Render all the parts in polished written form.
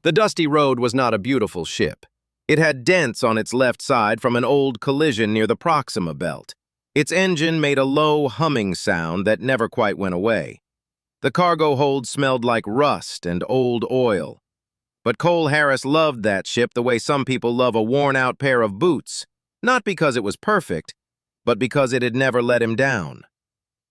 The dusty road was not a beautiful ship. It had dents on its left side from an old collision near the Proxima Belt. Its engine made a low, humming sound that never quite went away. The cargo hold smelled like rust and old oil. But Cole Harris loved that ship the way some people love a worn-out pair of boots, not because it was perfect, but because it had never let him down.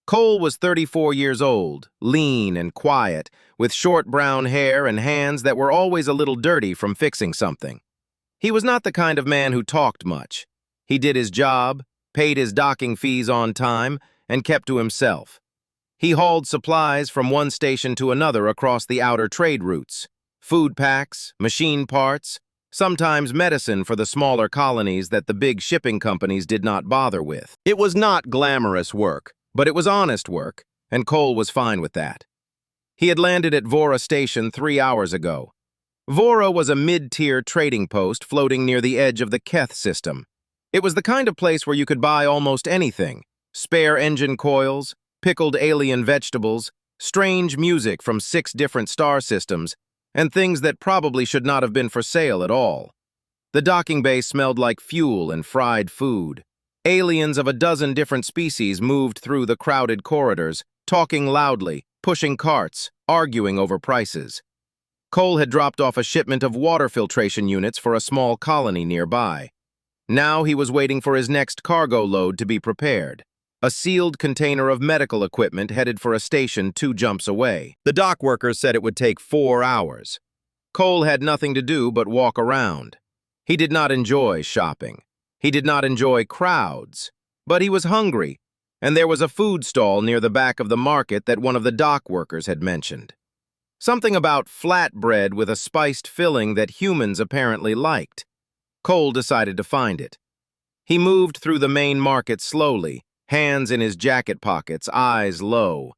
Cole was 34 years old, lean and quiet, with short brown hair and hands that were always a little dirty from fixing something. He was not the kind of man who talked much. He did his job, paid his docking fees on time, and kept to himself. He hauled supplies from one station to another across the outer trade routes. Food packs, machine parts, sometimes medicine for the smaller colonies that the big shipping companies did not bother with. It was not glamorous work, but it was honest work, and Cole was fine with that. He had landed at Vora Station 3 hours ago. Vora was a mid-tier trading post floating near the edge of the Keth system. It was the kind of place where you could buy almost anything: spare engine coils, pickled alien vegetables, strange music from 6 different star systems, and things that probably should not have been for sale at all. The docking bay smelled like fuel and fried food. Aliens of a dozen different species moved through the crowded corridors, talking loudly, pushing carts, arguing over prices. Cole had dropped off a shipment of water filtration units for a small colony nearby. Now he was waiting for his next cargo load to be prepared. A sealed container of medical equipment headed for a station 2 jumps away. The dock workers said it would take 4 hours. Cole had nothing to do but walk around. He did not enjoy shopping. He did not enjoy crowds. But he was hungry, and there was a food stall near the back of the market that one of the dock workers had mentioned. Something about flatbread with a spiced filling that humans apparently liked. Cole decided to find it. He moved through the main market slowly, hands in his jacket pockets, eyes low.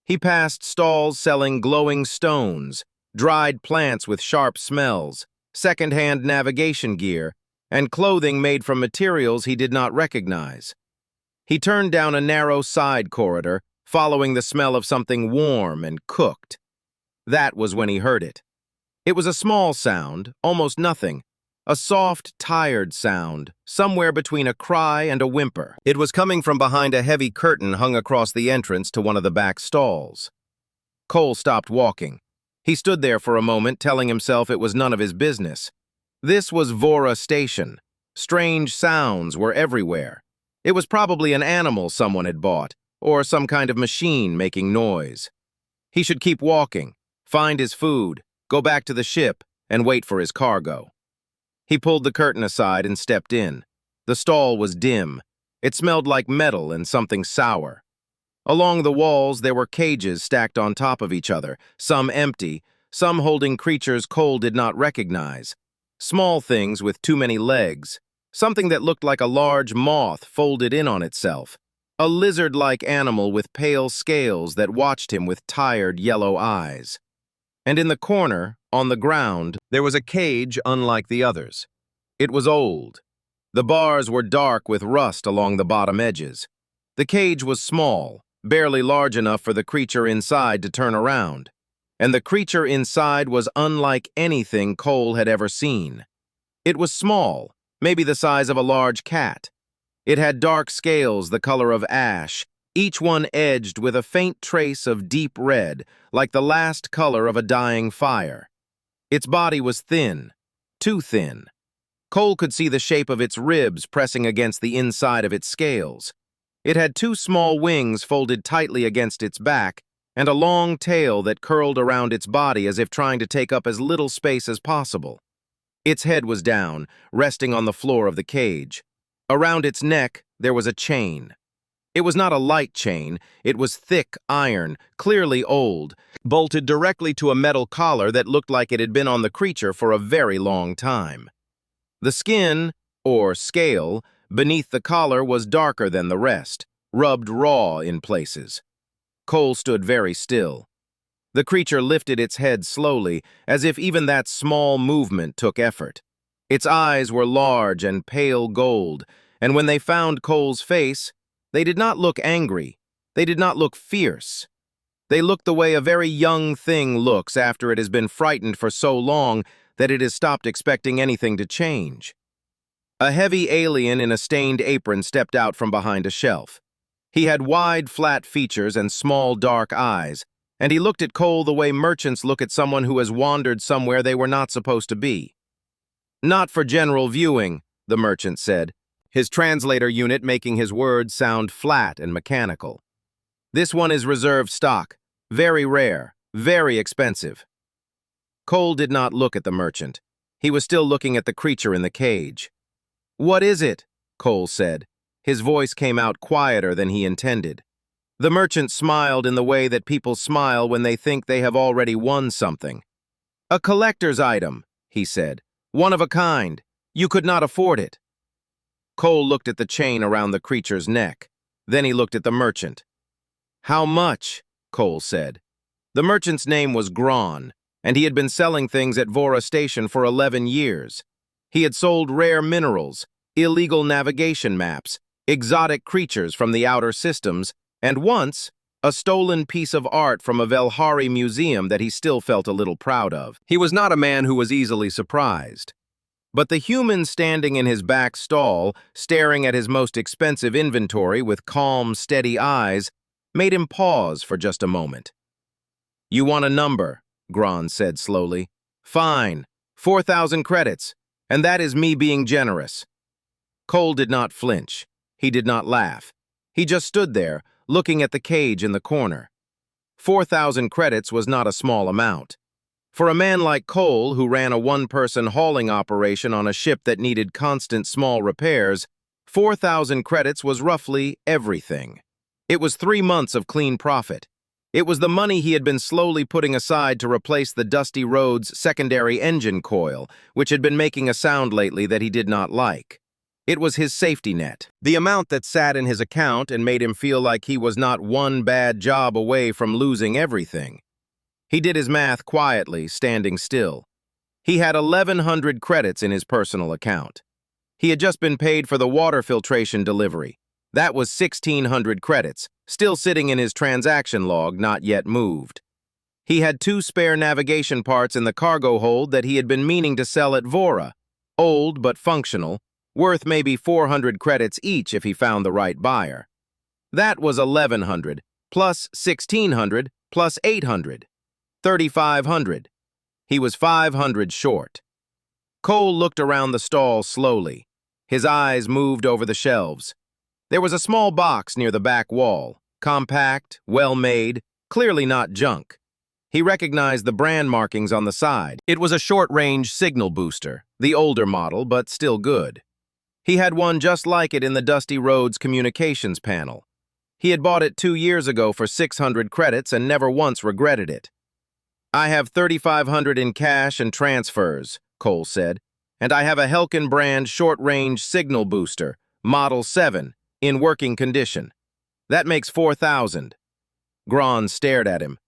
He passed stalls selling glowing stones, dried plants with sharp smells, second-hand navigation gear, and clothing made from materials he did not recognize. He turned down a narrow side corridor, following the smell of something warm and cooked. That was when he heard it. It was a small sound, almost nothing. A soft, tired sound, somewhere between a cry and a whimper. It was coming from behind a heavy curtain hung across the entrance to one of the back stalls. Cole stopped walking. He stood there for a moment, telling himself it was none of his business. This was Vora Station. Strange sounds were everywhere. It was probably an animal someone had bought, or some kind of machine making noise. He should keep walking, find his food, go back to the ship, and wait for his cargo. He pulled the curtain aside and stepped in. The stall was dim. It smelled like metal and something sour. Along the walls there were cages stacked on top of each other, some empty, some holding creatures Cole did not recognize. Small things with too many legs, something that looked like a large moth folded in on itself, a lizard-like animal with pale scales that watched him with tired yellow eyes. And in the corner, on the ground, there was a cage unlike the others. It was old. The bars were dark with rust along the bottom edges. The cage was small, barely large enough for the creature inside to turn around. And the creature inside was unlike anything Cole had ever seen. It was small, maybe the size of a large cat. It had dark scales the color of ash, each one edged with a faint trace of deep red, like the last color of a dying fire. Its body was thin, too thin. Cole could see the shape of its ribs pressing against the inside of its scales. It had 2 small wings folded tightly against its back, and a long tail that curled around its body as if trying to take up as little space as possible. Its head was down, resting on the floor of the cage. Around its neck, there was a chain. It was not a light chain, it was thick iron, clearly old, bolted directly to a metal collar that looked like it had been on the creature for a very long time. The skin, or scale, beneath the collar was darker than the rest, rubbed raw in places. Cole stood very still. The creature lifted its head slowly, as if even that small movement took effort. Its eyes were large and pale gold, and when they found Cole's face, they did not look angry. They did not look fierce. They looked the way a very young thing looks after it has been frightened for so long that it has stopped expecting anything to change. A heavy alien in a stained apron stepped out from behind a shelf. He had wide, flat features and small, dark eyes, and he looked at Cole the way merchants look at someone who has wandered somewhere they were not supposed to be. "Not for general viewing," the merchant said, his translator unit making his words sound flat and mechanical. "This one is reserved stock, very rare, very expensive." Cole did not look at the merchant. He was still looking at the creature in the cage. "What is it?" Cole said. His voice came out quieter than he intended. The merchant smiled in the way that people smile when they think they have already won something. "A collector's item," he said. "One of a kind. You could not afford it." Cole looked at the chain around the creature's neck. Then he looked at the merchant. "How much?" Cole said. The merchant's name was Gron, and he had been selling things at Vora Station for 11 years. He had sold rare minerals, illegal navigation maps, exotic creatures from the outer systems, and once, a stolen piece of art from a Velhari museum that he still felt a little proud of. He was not a man who was easily surprised. But the human standing in his back stall, staring at his most expensive inventory with calm, steady eyes, made him pause for just a moment. "You want a number," Gron said slowly. "Fine, 4,000 credits, and that is me being generous." Cole did not flinch. He did not laugh. He just stood there, looking at the cage in the corner. 4,000 credits was not a small amount. For a man like Cole, who ran a one-person hauling operation on a ship that needed constant small repairs, 4,000 credits was roughly everything. It was 3 months of clean profit. It was the money he had been slowly putting aside to replace the Dusty Road's secondary engine coil, which had been making a sound lately that he did not like. It was his safety net, the amount that sat in his account and made him feel like he was not one bad job away from losing everything. He did his math quietly, standing still. He had 1,100 credits in his personal account. He had just been paid for the water filtration delivery. That was 1,600 credits, still sitting in his transaction log, not yet moved. He had 2 spare navigation parts in the cargo hold that he had been meaning to sell at Vora, old but functional, worth maybe 400 credits each if he found the right buyer. That was 1,100, plus 1,600, plus 800. 3,500. He was 500 short. Cole looked around the stall slowly. His eyes moved over the shelves. There was a small box near the back wall, compact, well-made, clearly not junk. He recognized the brand markings on the side. It was a short-range signal booster, the older model, but still good. He had one just like it in the Dusty Road's communications panel. He had bought it 2 years ago for 600 credits and never once regretted it. "I have 3,500 in cash and transfers," Cole said, "and I have a Helkin brand short-range signal booster, Model 7, in working condition. That makes 4,000. Gron stared at him.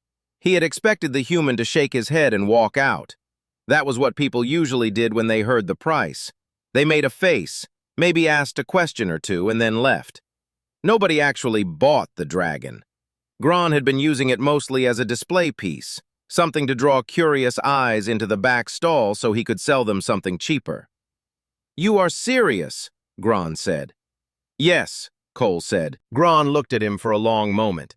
He had expected the human to shake his head and walk out. That was what people usually did when they heard the price. They made a face, maybe asked a question or two, and then left. Nobody actually bought the dragon. Gron had been using it mostly as a display piece, something to draw curious eyes into the back stall so he could sell them something cheaper. "You are serious," Gron said. "Yes," Cole said. Gron looked at him for a long moment.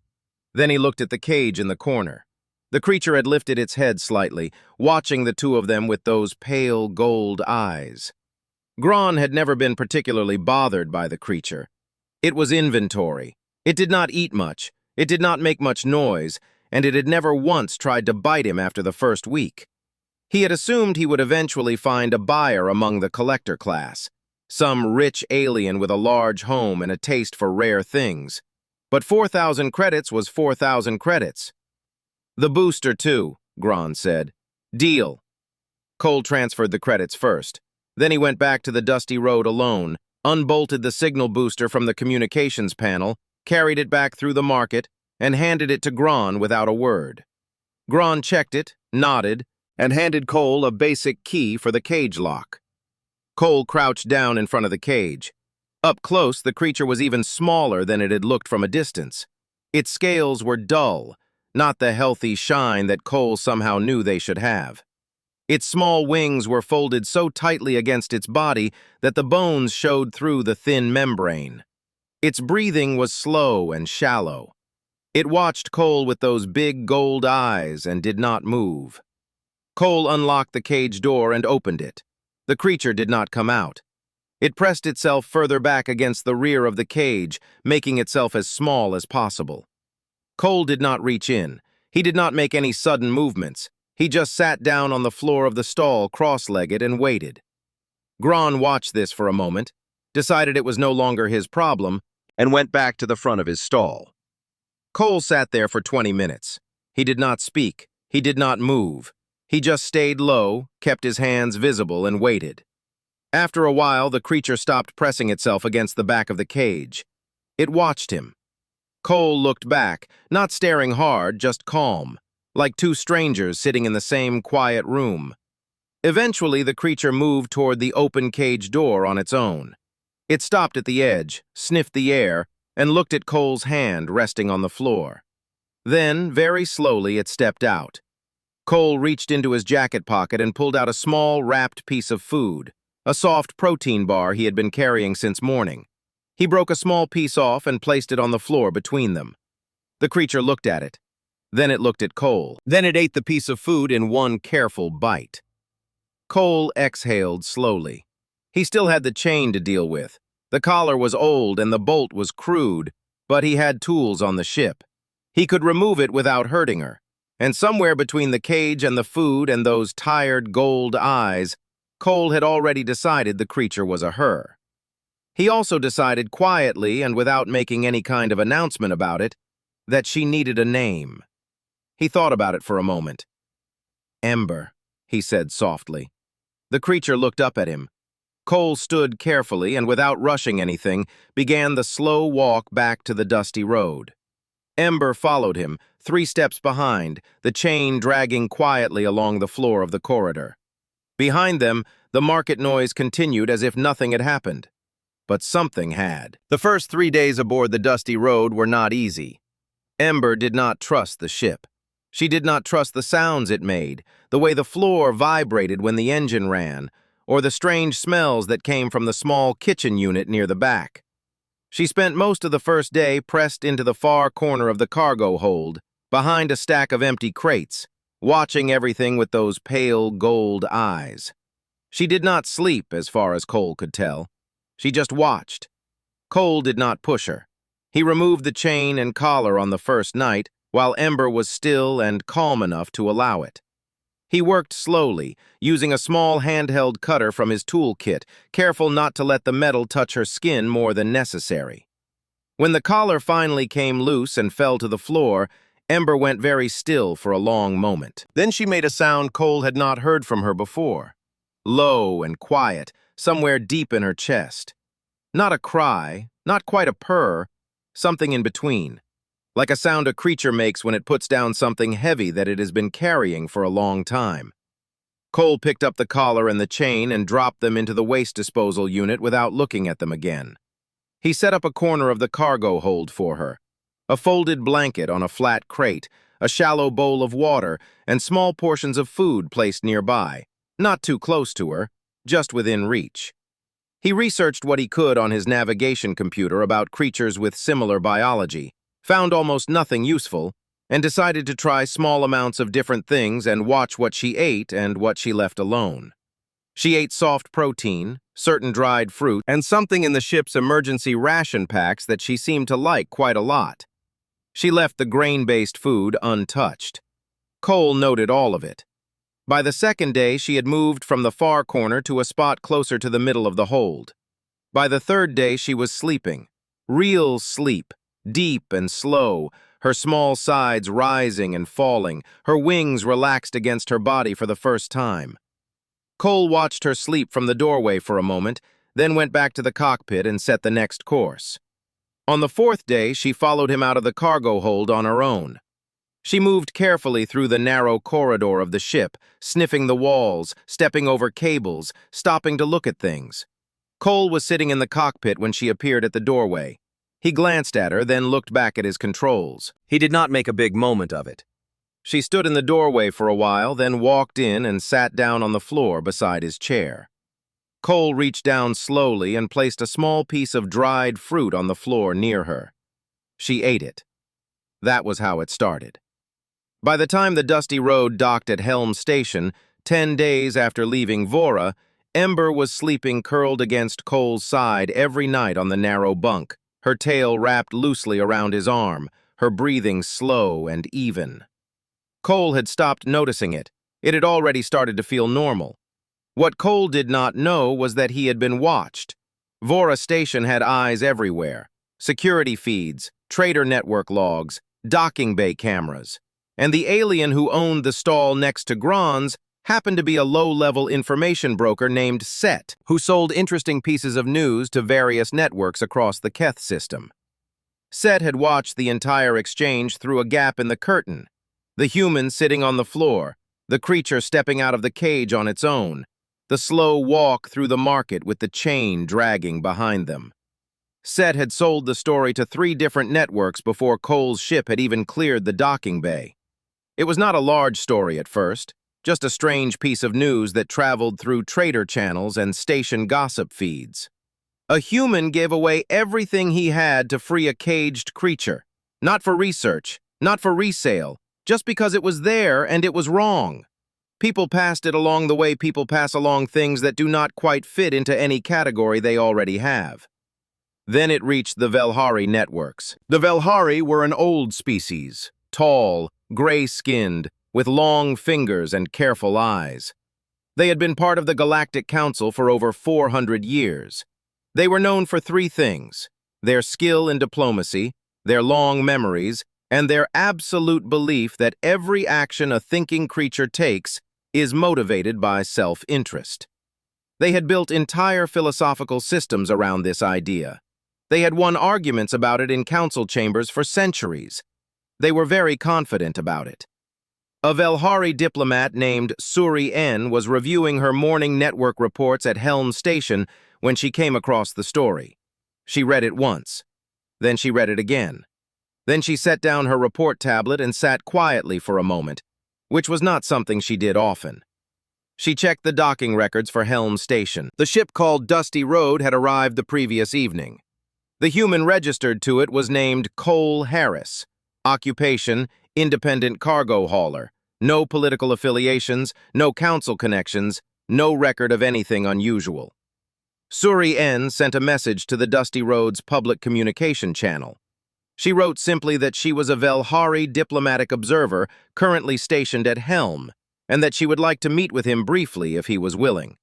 Then he looked at the cage in the corner. The creature had lifted its head slightly, watching the two of them with those pale gold eyes. Gron had never been particularly bothered by the creature. It was inventory. It did not eat much. It did not make much noise, and it had never once tried to bite him after the first week. He had assumed he would eventually find a buyer among the collector class, some rich alien with a large home and a taste for rare things. But 4,000 credits was 4,000 credits. "The booster, too," Gron said. "Deal." Cole transferred the credits first. Then he went back to the Dusty Road alone, unbolted the signal booster from the communications panel, carried it back through the market, and handed it to Gron without a word. Gron checked it, nodded, and handed Cole a basic key for the cage lock. Cole crouched down in front of the cage. Up close, the creature was even smaller than it had looked from a distance. Its scales were dull, not the healthy shine that Cole somehow knew they should have. Its small wings were folded so tightly against its body that the bones showed through the thin membrane. Its breathing was slow and shallow. It watched Cole with those big gold eyes and did not move. Cole unlocked the cage door and opened it. The creature did not come out. It pressed itself further back against the rear of the cage, making itself as small as possible. Cole did not reach in. He did not make any sudden movements. He just sat down on the floor of the stall, cross-legged, and waited. Gron watched this for a moment, decided it was no longer his problem, and went back to the front of his stall. Cole sat there for 20 minutes. He did not speak. He did not move. He just stayed low, kept his hands visible, and waited. After a while, the creature stopped pressing itself against the back of the cage. It watched him. Cole looked back, not staring hard, just calm, like two strangers sitting in the same quiet room. Eventually, the creature moved toward the open cage door on its own. It stopped at the edge, sniffed the air, and looked at Cole's hand resting on the floor. Then, very slowly, it stepped out. Cole reached into his jacket pocket and pulled out a small, wrapped piece of food, a soft protein bar he had been carrying since morning. He broke a small piece off and placed it on the floor between them. The creature looked at it. Then it looked at Cole. Then it ate the piece of food in one careful bite. Cole exhaled slowly. He still had the chain to deal with. The collar was old and the bolt was crude, but he had tools on the ship. He could remove it without hurting her. And somewhere between the cage and the food and those tired gold eyes, Cole had already decided the creature was a her. He also decided quietly and without making any kind of announcement about it, that she needed a name. He thought about it for a moment. Ember, he said softly. The creature looked up at him. Cole stood carefully and without rushing anything, began the slow walk back to the dusty road. Ember followed him, 3 steps behind, the chain dragging quietly along the floor of the corridor. Behind them, the market noise continued as if nothing had happened. But something had. The first 3 days aboard the dusty road were not easy. Ember did not trust the ship. She did not trust the sounds it made, the way the floor vibrated when the engine ran, or the strange smells that came from the small kitchen unit near the back. She spent most of the first day pressed into the far corner of the cargo hold, behind a stack of empty crates, watching everything with those pale gold eyes. She did not sleep, as far as Cole could tell. She just watched. Cole did not push her. He removed the chain and collar on the first night, while Ember was still and calm enough to allow it. He worked slowly, using a small handheld cutter from his toolkit, careful not to let the metal touch her skin more than necessary. When the collar finally came loose and fell to the floor, Ember went very still for a long moment. Then she made a sound Cole had not heard from her before. Low and quiet, somewhere deep in her chest. Not a cry, not quite a purr, something in between. Like a sound a creature makes when it puts down something heavy that it has been carrying for a long time. Cole picked up the collar and the chain and dropped them into the waste disposal unit without looking at them again. He set up a corner of the cargo hold for her. A folded blanket on a flat crate, a shallow bowl of water, and small portions of food placed nearby, not too close to her, just within reach. He researched what he could on his navigation computer about creatures with similar biology, found almost nothing useful, and decided to try small amounts of different things and watch what she ate and what she left alone. She ate soft protein, certain dried fruit, and something in the ship's emergency ration packs that she seemed to like quite a lot. She left the grain-based food untouched. Cole noted all of it. By the second day, she had moved from the far corner to a spot closer to the middle of the hold. By the third day, she was sleeping. Real sleep. Deep and slow, her small sides rising and falling, her wings relaxed against her body for the first time. Cole watched her sleep from the doorway for a moment, then went back to the cockpit and set the next course. On the 4th day, she followed him out of the cargo hold on her own. She moved carefully through the narrow corridor of the ship, sniffing the walls, stepping over cables, stopping to look at things. Cole was sitting in the cockpit when she appeared at the doorway. He glanced at her, then looked back at his controls. He did not make a big moment of it. She stood in the doorway for a while, then walked in and sat down on the floor beside his chair. Cole reached down slowly and placed a small piece of dried fruit on the floor near her. She ate it. That was how it started. By the time the dusty road docked at Helm Station, 10 days after leaving Vora, Ember was sleeping curled against Cole's side every night on the narrow bunk, her tail wrapped loosely around his arm, her breathing slow and even. Cole had stopped noticing it. It had already started to feel normal. What Cole did not know was that he had been watched. Vora Station had eyes everywhere. Security feeds, trader network logs, docking bay cameras. And the alien who owned the stall next to Gron's happened to be a low-level information broker named Set, who sold interesting pieces of news to various networks across the Keth system. Set had watched the entire exchange through a gap in the curtain. The human sitting on the floor, the creature stepping out of the cage on its own, the slow walk through the market with the chain dragging behind them. Set had sold the story to 3 different networks before Cole's ship had even cleared the docking bay. It was not a large story at first, just a strange piece of news that traveled through trader channels and station gossip feeds. A human gave away everything he had to free a caged creature, not for research, not for resale, just because it was there and it was wrong. People passed it along the way people pass along things that do not quite fit into any category they already have. Then it reached the Velhari networks. The Velhari were an old species, tall, gray-skinned, with long fingers and careful eyes. They had been part of the Galactic Council for over 400 years. They were known for 3 things: their skill in diplomacy, their long memories, and their absolute belief that every action a thinking creature takes is motivated by self-interest. They had built entire philosophical systems around this idea. They had won arguments about it in council chambers for centuries. They were very confident about it. A Velhari diplomat named Suri N was reviewing her morning network reports at Helm Station when she came across the story. She read it once. Then she read it again. Then she set down her report tablet and sat quietly for a moment, which was not something she did often. She checked the docking records for Helm Station. The ship called Dusty Road had arrived the previous evening. The human registered to it was named Cole Harris. Occupation, independent cargo hauler. No political affiliations, no council connections, no record of anything unusual. Suri N sent a message to the Dusty Road's public communication channel. She wrote simply that she was a Velhari diplomatic observer currently stationed at Helm, and that she would like to meet with him briefly if he was willing.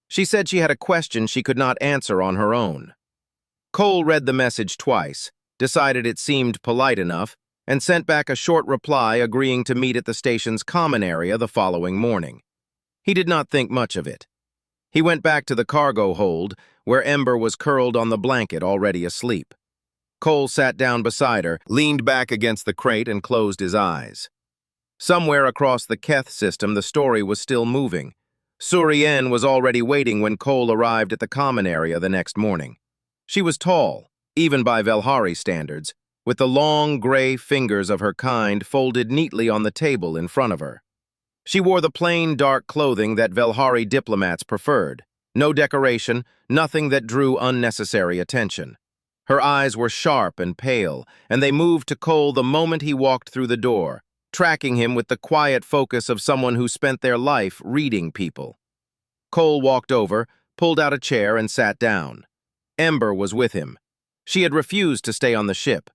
She said she had a question she could not answer on her own. Cole read the message twice, decided it seemed polite enough, and sent back a short reply agreeing to meet at the station's common area the following morning. He did not think much of it. He went back to the cargo hold, where Ember was curled on the blanket already asleep. Cole sat down beside her, leaned back against the crate, and closed his eyes. Somewhere across the Keth system, the story was still moving. Suri N was already waiting when Cole arrived at the common area the next morning. She was tall, even by Velhari standards, with the long gray fingers of her kind folded neatly on the table in front of her. She wore the plain, dark clothing that Velhari diplomats preferred. No decoration, nothing that drew unnecessary attention. Her eyes were sharp and pale, and they moved to Cole the moment he walked through the door, tracking him with the quiet focus of someone who spent their life reading people. Cole walked over, pulled out a chair, and sat down. Ember was with him. She had refused to stay on the ship.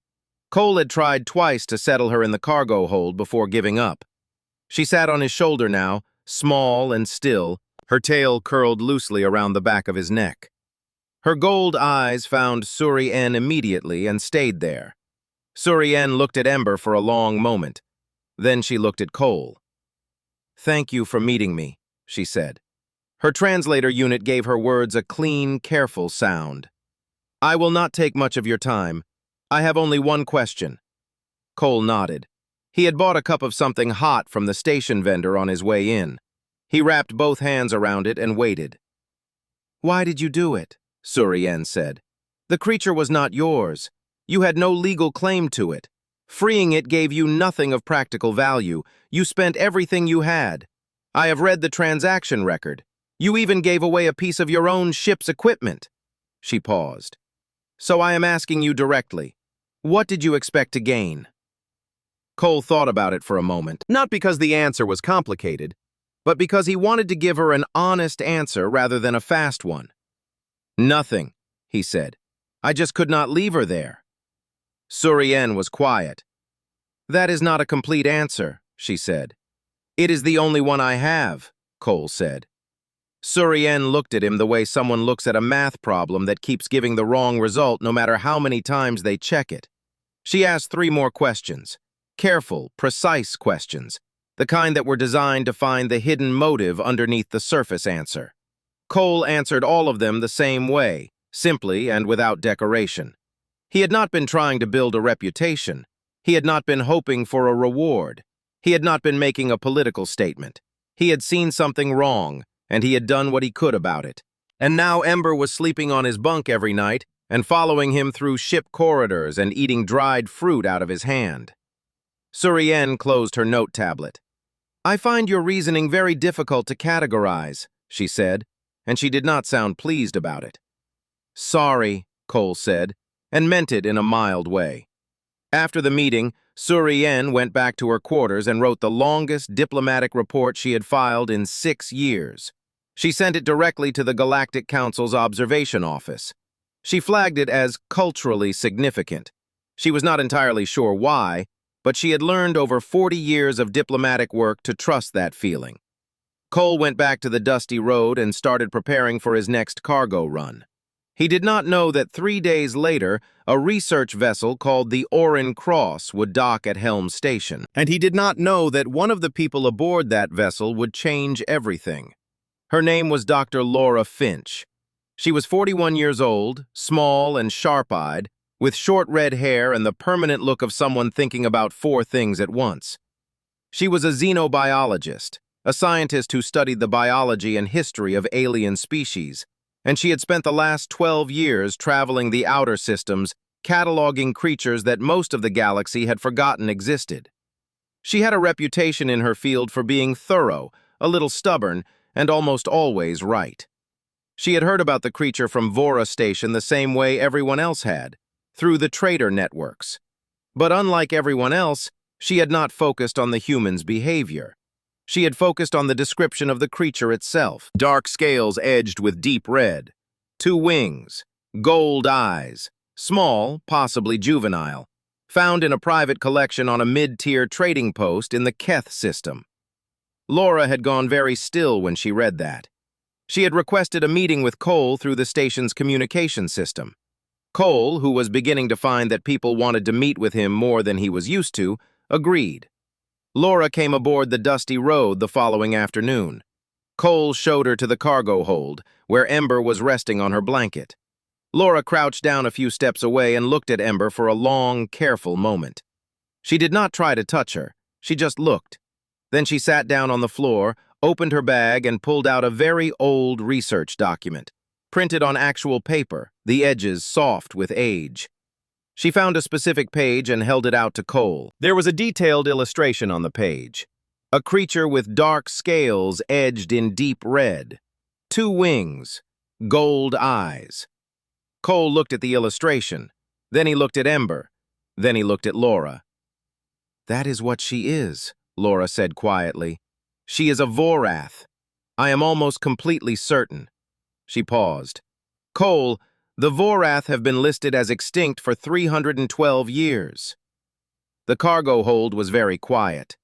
Cole had tried twice to settle her in the cargo hold before giving up. She sat on his shoulder now, small and still, her tail curled loosely around the back of his neck. Her gold eyes found Suri N immediately and stayed there. Suri N looked at Ember for a long moment. Then she looked at Cole. "Thank you for meeting me," she said. Her translator unit gave her words a clean, careful sound. "I will not take much of your time. I have only one question." Cole nodded. He had bought a cup of something hot from the station vendor on his way in. He wrapped both hands around it and waited. "Why did you do it?" Suri N said. "The creature was not yours. You had no legal claim to it. Freeing it gave you nothing of practical value. You spent everything you had. I have read the transaction record. You even gave away a piece of your own ship's equipment." She paused. "So I am asking you directly, what did you expect to gain?" Cole thought about it for a moment, not because the answer was complicated, but because he wanted to give her an honest answer rather than a fast one. "Nothing," he said. "I just could not leave her there." Surien was quiet. "That is not a complete answer," she said. "It is the only one I have," Cole said. Surien looked at him the way someone looks at a math problem that keeps giving the wrong result no matter how many times they check it. She asked 3 more questions. Careful, precise questions. The kind that were designed to find the hidden motive underneath the surface answer. Cole answered all of them the same way, simply and without decoration. He had not been trying to build a reputation. He had not been hoping for a reward. He had not been making a political statement. He had seen something wrong, and he had done what he could about it. And now Ember was sleeping on his bunk every night and following him through ship corridors and eating dried fruit out of his hand. Surien closed her note tablet. "I find your reasoning very difficult to categorize," she said, and she did not sound pleased about it. "Sorry," Cole said, and meant it in a mild way. After the meeting, Surien went back to her quarters and wrote the longest diplomatic report she had filed in 6 years. She sent it directly to the Galactic Council's observation office. She flagged it as culturally significant. She was not entirely sure why, but she had learned over 40 years of diplomatic work to trust that feeling. Cole went back to the dusty road and started preparing for his next cargo run. He did not know that 3 days later, a research vessel called the Orin Cross would dock at Helm Station. And he did not know that one of the people aboard that vessel would change everything. Her name was Dr. Laura Finch. She was 41 years old, small and sharp-eyed, with short red hair and the permanent look of someone thinking about 4 things at once. She was a xenobiologist, a scientist who studied the biology and history of alien species, and she had spent the last 12 years traveling the outer systems, cataloging creatures that most of the galaxy had forgotten existed. She had a reputation in her field for being thorough, a little stubborn, and almost always right. She had heard about the creature from Vora Station the same way everyone else had, through the trader networks. But unlike everyone else, she had not focused on the human's behavior. She had focused on the description of the creature itself. Dark scales edged with deep red, 2 wings, gold eyes, small, possibly juvenile, found in a private collection on a mid-tier trading post in the Keth system. Laura had gone very still when she read that. She had requested a meeting with Cole through the station's communication system. Cole, who was beginning to find that people wanted to meet with him more than he was used to, agreed. Laura came aboard the dusty road the following afternoon. Cole showed her to the cargo hold, where Ember was resting on her blanket. Laura crouched down a few steps away and looked at Ember for a long, careful moment. She did not try to touch her, she just looked. Then she sat down on the floor, opened her bag, and pulled out a very old research document, printed on actual paper, the edges soft with age. She found a specific page and held it out to Cole. There was a detailed illustration on the page. A creature with dark scales edged in deep red. 2 wings, gold eyes. Cole looked at the illustration. Then he looked at Ember. Then he looked at Laura. "That is what she is," Laura said quietly. "She is a Vorath. I am almost completely certain." She paused. "Cole, the Vorath have been listed as extinct for 312 years. The cargo hold was very quiet.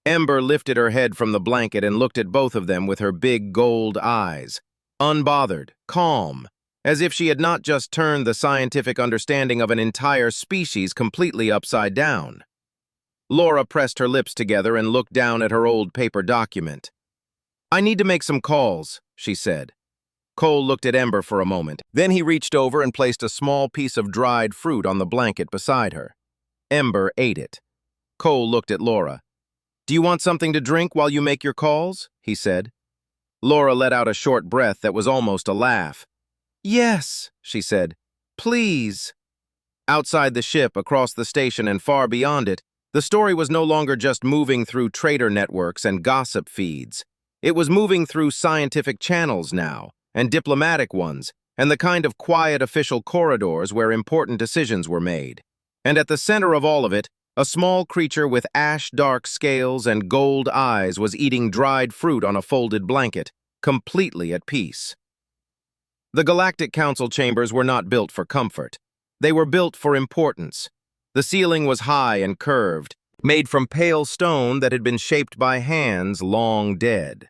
Ember lifted her head from the blanket and looked at both of them with her big gold eyes, unbothered, calm, as if she had not just turned the scientific understanding of an entire species completely upside down. Laura pressed her lips together and looked down at her old paper document. "I need to make some calls," she said. Cole looked at Ember for a moment. Then he reached over and placed a small piece of dried fruit on the blanket beside her. Ember ate it. Cole looked at Laura. "Do you want something to drink while you make your calls?" he said. Laura let out a short breath that was almost a laugh. "Yes," she said. "Please." Outside the ship, across the station, and far beyond it, the story was no longer just moving through trader networks and gossip feeds. It was moving through scientific channels now, and diplomatic ones, and the kind of quiet official corridors where important decisions were made. And at the center of all of it, a small creature with ash-dark scales and gold eyes was eating dried fruit on a folded blanket, completely at peace. The Galactic Council chambers were not built for comfort. They were built for importance. The ceiling was high and curved, made from pale stone that had been shaped by hands long dead.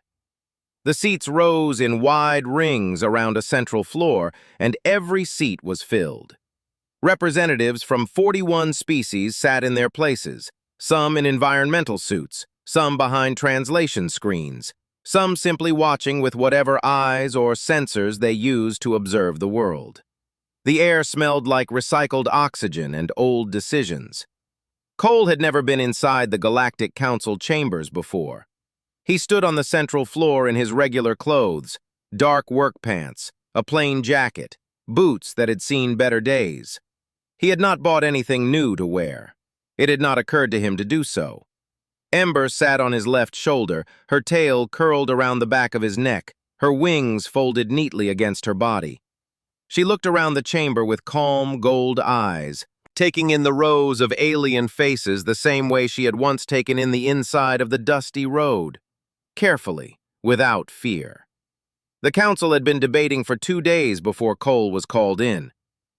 The seats rose in wide rings around a central floor, and every seat was filled. Representatives from 41 species sat in their places, some in environmental suits, some behind translation screens, some simply watching with whatever eyes or sensors they used to observe the world. The air smelled like recycled oxygen and old decisions. Cole had never been inside the Galactic Council chambers before. He stood on the central floor in his regular clothes, dark work pants, a plain jacket, boots that had seen better days. He had not bought anything new to wear. It had not occurred to him to do so. Ember sat on his left shoulder, her tail curled around the back of his neck, her wings folded neatly against her body. She looked around the chamber with calm, gold eyes, taking in the rows of alien faces the same way she had once taken in the inside of the dusty road, carefully, without fear. The council had been debating for 2 days before Cole was called in.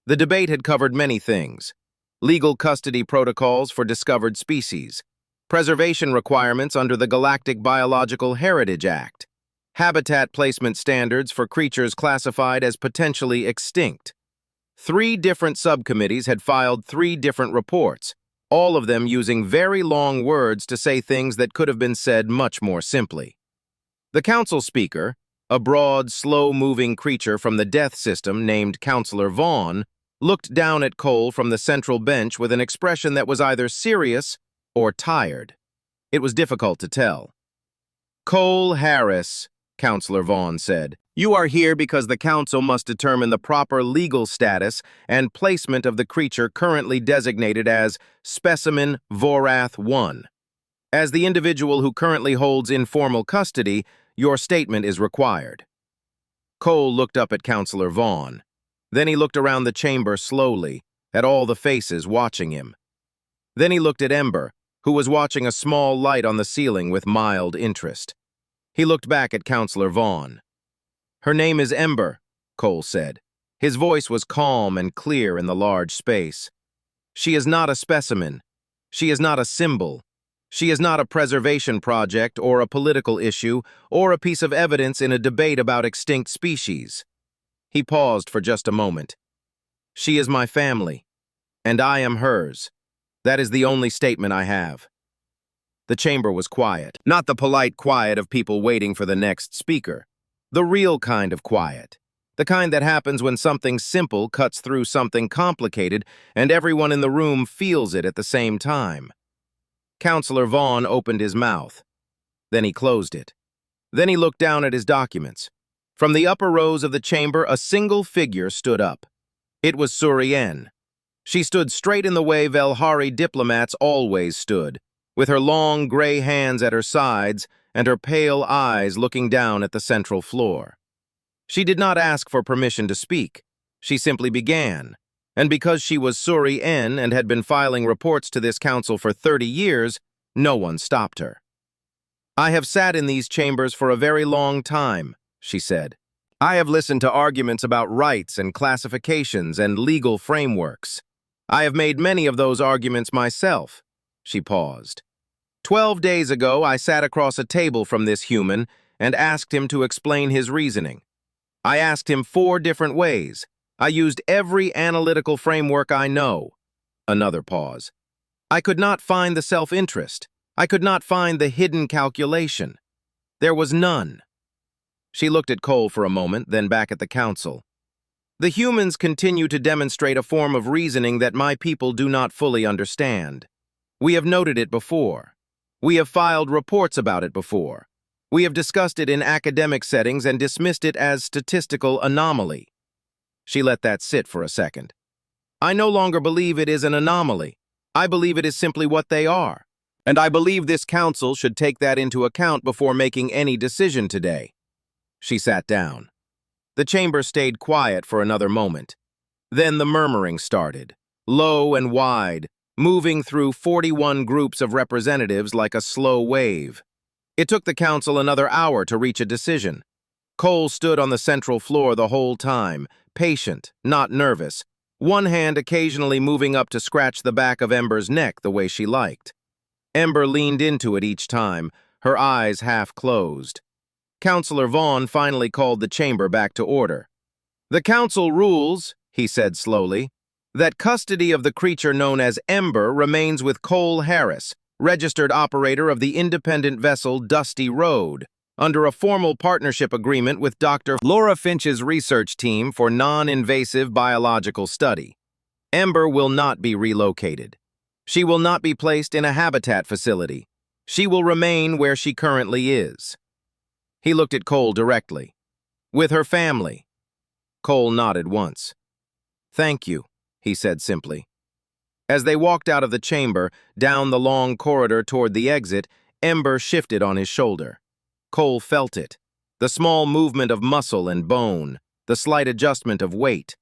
The debate had covered many things: legal custody protocols for discovered species, preservation requirements under the Galactic Biological Heritage Act, habitat placement standards for creatures classified as potentially extinct. 3 different subcommittees had filed 3 different reports, all of them using very long words to say things that could have been said much more simply. The council speaker, a broad, slow-moving creature from the death system named Counselor Vaughn, looked down at Cole from the central bench with an expression that was either serious or tired. It was difficult to tell. "Cole Harris," Counselor Vaughn said, "you are here because the council must determine the proper legal status and placement of the creature currently designated as Specimen Vorath 1. As the individual who currently holds informal custody, your statement is required." Cole looked up at Counselor Vaughn. Then he looked around the chamber slowly, at all the faces watching him. Then he looked at Ember, who was watching a small light on the ceiling with mild interest. He looked back at Counselor Vaughn. "Her name is Ember," Cole said. His voice was calm and clear in the large space. "She is not a specimen. She is not a symbol. She is not a preservation project or a political issue or a piece of evidence in a debate about extinct species." He paused for just a moment. "She is my family, and I am hers. That is the only statement I have." The chamber was quiet, not the polite quiet of people waiting for the next speaker. The real kind of quiet. The kind that happens when something simple cuts through something complicated and everyone in the room feels it at the same time. Counselor Vaughn opened his mouth. Then he closed it. Then he looked down at his documents. From the upper rows of the chamber, a single figure stood up. It was Surienne. She stood straight in the way Velhari diplomats always stood, with her long gray hands at her sides and her pale eyes looking down at the central floor. She did not ask for permission to speak. She simply began, and because she was Surienne and had been filing reports to this council for 30 years, no one stopped her. "I have sat in these chambers for a very long time," she said. "I have listened to arguments about rights and classifications and legal frameworks. I have made many of those arguments myself." She paused. 12 days ago, I sat across a table from this human and asked him to explain his reasoning. I asked him 4 different ways. I used every analytical framework I know. Another pause. I could not find the self-interest. I could not find the hidden calculation. There was none. She looked at Cole for a moment, then back at the council. "The humans continue to demonstrate a form of reasoning that my people do not fully understand. We have noted it before. We have filed reports about it before. We have discussed it in academic settings and dismissed it as statistical anomaly." She let that sit for a second. I no longer believe it is an anomaly. I believe it is simply what they are. And I believe this council should take that into account before making any decision today. She sat down. The chamber stayed quiet for another moment. Then the murmuring started, low and wide, moving through 41 groups of representatives like a slow wave. It took the council another hour to reach a decision. Cole stood on the central floor the whole time, patient, not nervous, one hand occasionally moving up to scratch the back of Ember's neck the way she liked. Ember leaned into it each time, her eyes half closed. Counselor Vaughn finally called the chamber back to order. "The council rules," he said slowly, "that custody of the creature known as Ember remains with Cole Harris, registered operator of the independent vessel Dusty Road, under a formal partnership agreement with Dr. Laura Finch's research team for non-invasive biological study. Ember will not be relocated. She will not be placed in a habitat facility. She will remain where she currently is." He looked at Cole directly. "With her family." Cole nodded once. "Thank you," he said simply. As they walked out of the chamber, down the long corridor toward the exit, Ember shifted on his shoulder. Cole felt it, the small movement of muscle and bone, the slight adjustment of weight.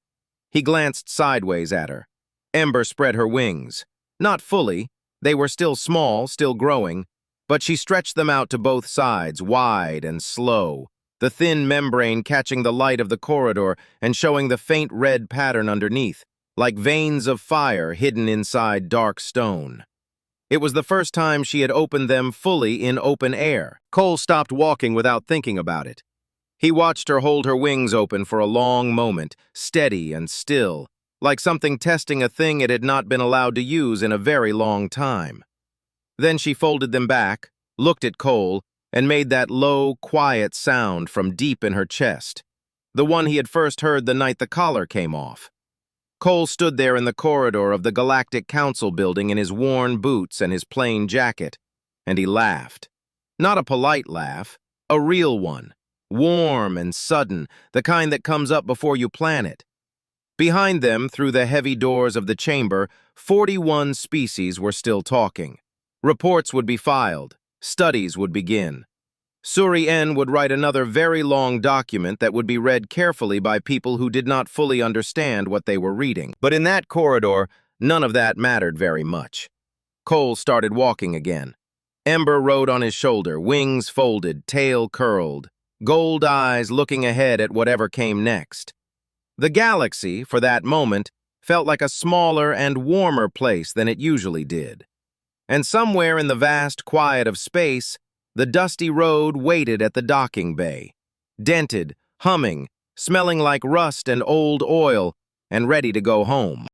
He glanced sideways at her. Ember spread her wings. Not fully, they were still small, still growing, but she stretched them out to both sides, wide and slow, the thin membrane catching the light of the corridor and showing the faint red pattern underneath, like veins of fire hidden inside dark stone. It was the first time she had opened them fully in open air. Cole stopped walking without thinking about it. He watched her hold her wings open for a long moment, steady and still, like something testing a thing it had not been allowed to use in a very long time. Then she folded them back, looked at Cole, and made that low, quiet sound from deep in her chest, the one he had first heard the night the collar came off. Cole stood there in the corridor of the Galactic Council building in his worn boots and his plain jacket, and he laughed. Not a polite laugh, a real one, warm and sudden, the kind that comes up before you plan it. Behind them, through the heavy doors of the chamber, 41 species were still talking. Reports would be filed, studies would begin. Suri N would write another very long document that would be read carefully by people who did not fully understand what they were reading. But in that corridor, none of that mattered very much. Cole started walking again. Ember rode on his shoulder, wings folded, tail curled, gold eyes looking ahead at whatever came next. The galaxy, for that moment, felt like a smaller and warmer place than it usually did. And somewhere in the vast quiet of space, the dusty road waited at the docking bay, dented, humming, smelling like rust and old oil, and ready to go home.